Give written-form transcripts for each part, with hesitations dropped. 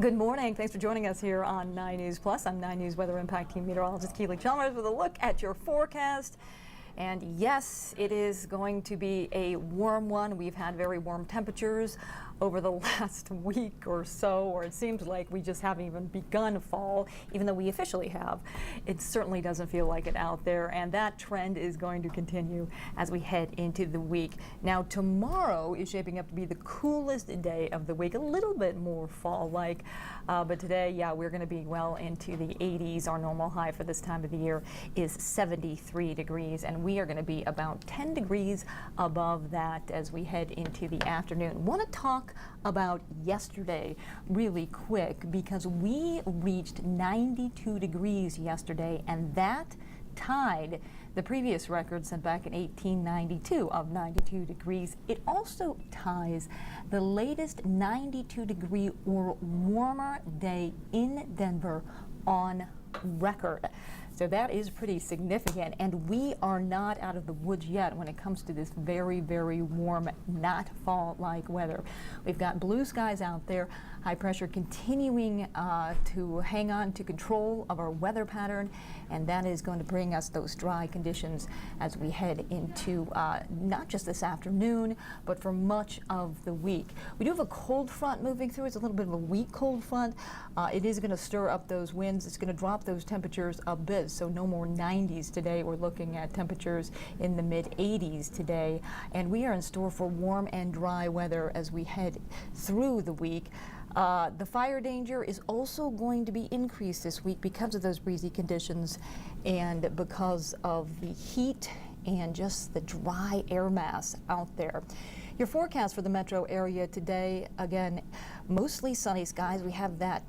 Good morning. Thanks for joining us here on 9 News Plus. I'm 9 News Weather Impact Team Meteorologist Keely Chalmers with a look at your forecast. And yes, it is going to be a warm one. We've had very warm temperatures over the last week or so, or it seems like we just haven't even begun fall, even though we officially have. It certainly doesn't feel like it out there, and that trend is going to continue as we head into the week. Now, tomorrow is shaping up to be the coolest day of the week, a little bit more fall-like, but today, yeah, we're going to be well into the 80s. Our normal high for this time of the year is 73 degrees, and we are going to be about 10 degrees above that as we head into the afternoon. Want to talk about yesterday really quick because we reached 92 degrees yesterday, and that tied the previous record set back in 1892 of 92 degrees. It also ties the latest 92 degree or warmer day in Denver on record. So that is pretty significant, and we are not out of the woods yet when it comes to this very, very warm, not fall-like weather. We've got blue skies out there, high pressure continuing to hang on to control of our weather pattern, and that is going to bring us those dry conditions as we head into not just this afternoon, but for much of the week. We do have a cold front moving through. It's a little bit of a weak cold front. It is going to stir up those winds. It's going to drop those temperatures a bit. So no more 90s today. We're looking at temperatures in the mid-80s today, and we are in store for warm and dry weather as we head through the week. The fire danger is also going to be increased this week because of those breezy conditions and because of the heat and just the dry air mass out there. Your forecast for the metro area today, again, mostly sunny skies. We have that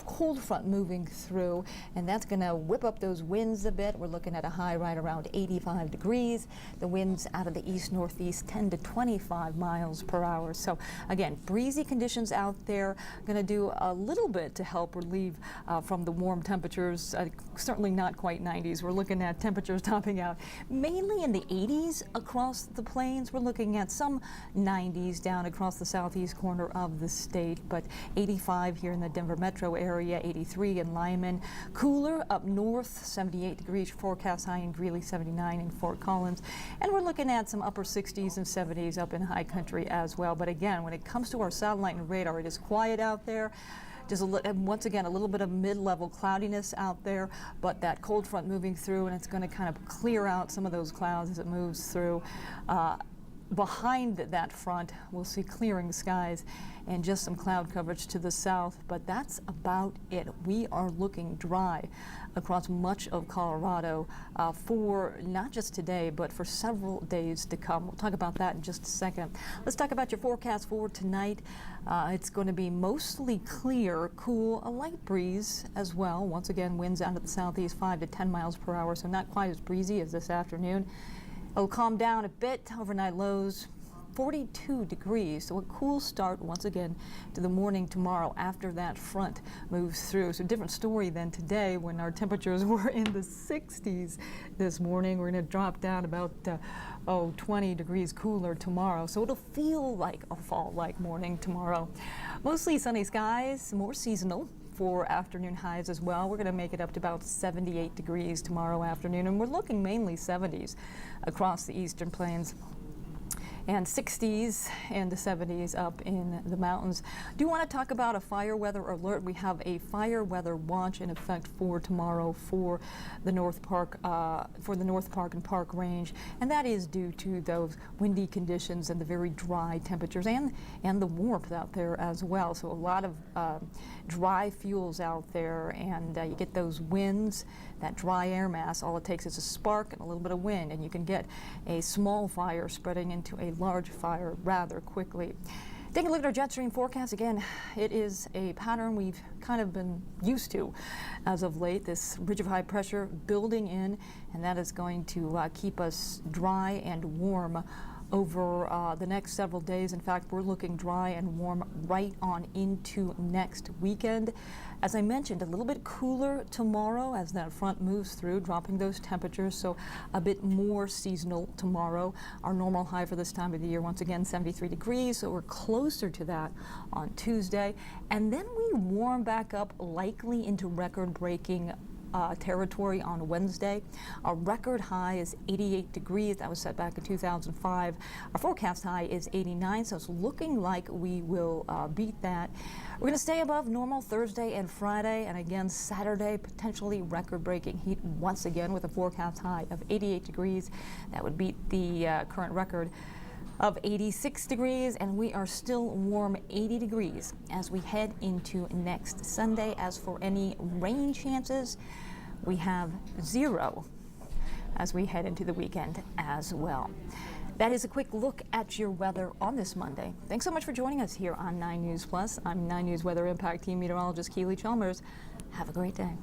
cold front moving through, and that's going to whip up those winds a bit. We're looking at a high right around 85 degrees. The winds out of the east-northeast 10 to 25 miles per hour. So again, breezy conditions out there, going to do a little bit to help relieve from the warm temperatures. Certainly not quite 90s. We're looking at temperatures topping out mainly in the 80s across the plains. We're looking at some 90s down across the southeast corner of the state, but 85 here in the Denver metro area, 83 in Lyman. Cooler up north, 78 degrees forecast high in Greeley, 79 in Fort Collins. And we're looking at some upper 60s and 70s up in high country as well. But again, when it comes to our satellite and radar, it is quiet out there. Just once again, a little bit of mid-level cloudiness out there, but that cold front moving through, and it's going to kind of clear out some of those clouds as it moves through. Behind that front, we'll see clearing skies and just some cloud coverage to the south, but that's about it. We are looking dry across much of Colorado for not just today, but for several days to come. We'll talk about that in just a second. Let's talk about your forecast for tonight. It's going to be mostly clear, cool, a light breeze as well. Once again, winds out of the southeast 5 to 10 miles per hour, so not quite as breezy as this afternoon. It'll calm down a bit. Overnight lows 42 degrees, so a cool start once again to the morning tomorrow after that front moves through. So different story than today when our temperatures were in the 60s this morning. We're going to drop down about 20 degrees cooler tomorrow, so it'll feel like a fall-like morning tomorrow. Mostly sunny skies, more seasonal for afternoon highs as well. We're going to make it up to about 78 degrees tomorrow afternoon, and we're looking mainly 70s across the eastern plains, and 60s and the 70s up in the mountains. Do want to talk about a fire weather alert. We have a fire weather watch in effect for tomorrow for the North Park and Park Range, and that is due to those windy conditions and the very dry temperatures and the warmth out there as well. So a lot of dry fuels out there, and you get those winds, that dry air mass. All it takes is a spark and a little bit of wind, and you can get a small fire spreading into a large fire rather quickly. Taking a look at our jet stream forecast, again, it is a pattern we've kind of been used to as of late, this ridge of high pressure building in, and that is going to keep us dry and warm over the next several days. In fact, we're looking dry and warm right on into next weekend. As I mentioned, a little bit cooler tomorrow as that front moves through, dropping those temperatures, so a bit more seasonal tomorrow. Our normal high for this time of the year, once again, 73 degrees, so we're closer to that on Tuesday. And then we warm back up, likely into record-breaking territory on Wednesday. Our record high is 88 degrees. That was set back in 2005. Our forecast high is 89, so it's looking like we will beat that. We're going to stay above normal Thursday and Friday, and again Saturday, potentially record-breaking heat once again with a forecast high of 88 degrees. That would beat the current record of 86 degrees, and we are still warm 80 degrees as we head into next Sunday. As for any rain chances, we have 0 as we head into the weekend as well. That is a quick look at your weather on this Monday. Thanks so much for joining us here on 9 News Plus. I'm 9 News Weather Impact Team Meteorologist Keely Chalmers. Have a great day.